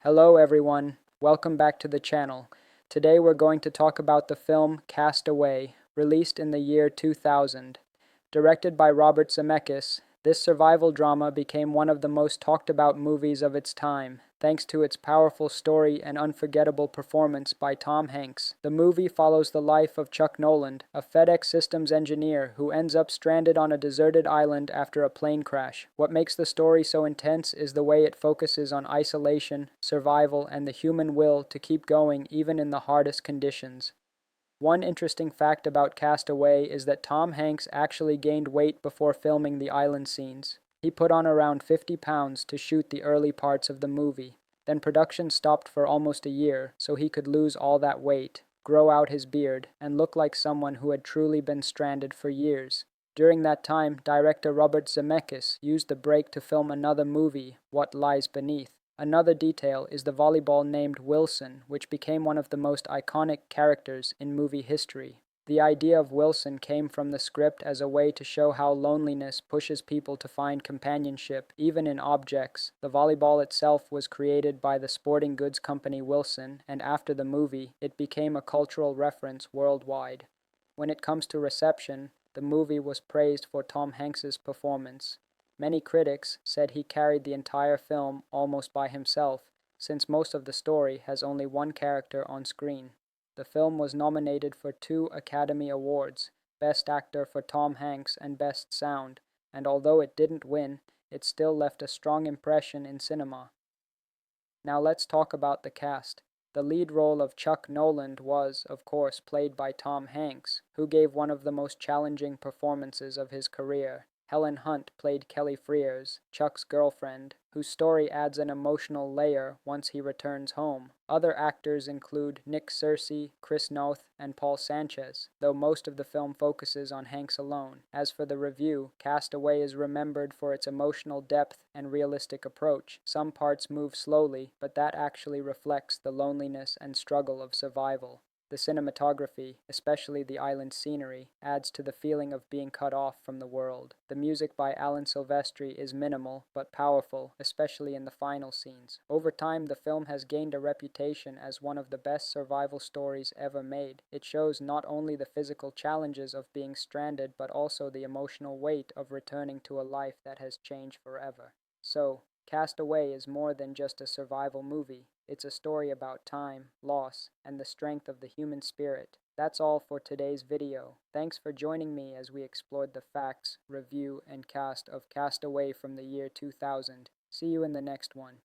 Hello everyone, welcome back to the channel. Today we're going to talk about the film Cast Away, released in the year 2000. Directed by Robert Zemeckis, this survival drama became one of the most talked about movies of its time, thanks to its powerful story and unforgettable performance by Tom Hanks. The movie follows the life of Chuck Noland, a FedEx systems engineer who ends up stranded on a deserted island after a plane crash. What makes the story so intense is the way it focuses on isolation, survival, and the human will to keep going even in the hardest conditions. One interesting fact about Cast Away is that Tom Hanks actually gained weight before filming the island scenes. He put on around 50 pounds to shoot the early parts of the movie. Then production stopped for almost a year so he could lose all that weight, grow out his beard, and look like someone who had truly been stranded for years. During that time, director Robert Zemeckis used the break to film another movie, What Lies Beneath. Another detail is the volleyball named Wilson, which became one of the most iconic characters in movie history. The idea of Wilson came from the script as a way to show how loneliness pushes people to find companionship, even in objects. The volleyball itself was created by the sporting goods company Wilson, and after the movie, it became a cultural reference worldwide. When it comes to reception, the movie was praised for Tom Hanks's performance. Many critics said he carried the entire film almost by himself, since most of the story has only one character on screen. The film was nominated for 2 Academy Awards, Best Actor for Tom Hanks and Best Sound, and although it didn't win, it still left a strong impression in cinema. Now let's talk about the cast. The lead role of Chuck Noland was, of course, played by Tom Hanks, who gave one of the most challenging performances of his career. Helen Hunt played Kelly Frears, Chuck's girlfriend, whose story adds an emotional layer once he returns home. Other actors include Nick Searcy, Chris Noth, and Paul Sanchez, though most of the film focuses on Hanks alone. As for the review, Cast Away is remembered for its emotional depth and realistic approach. Some parts move slowly, but that actually reflects the loneliness and struggle of survival. The cinematography, especially the island scenery, adds to the feeling of being cut off from the world. The music by Alan Silvestri is minimal but powerful, especially in the final scenes. Over time, the film has gained a reputation as one of the best survival stories ever made. It shows not only the physical challenges of being stranded, but also the emotional weight of returning to a life that has changed forever. So, Cast Away is more than just a survival movie. It's a story about time, loss, and the strength of the human spirit. That's all for today's video. Thanks for joining me as we explored the facts, review, and cast of Cast Away from the year 2000. See you in the next one.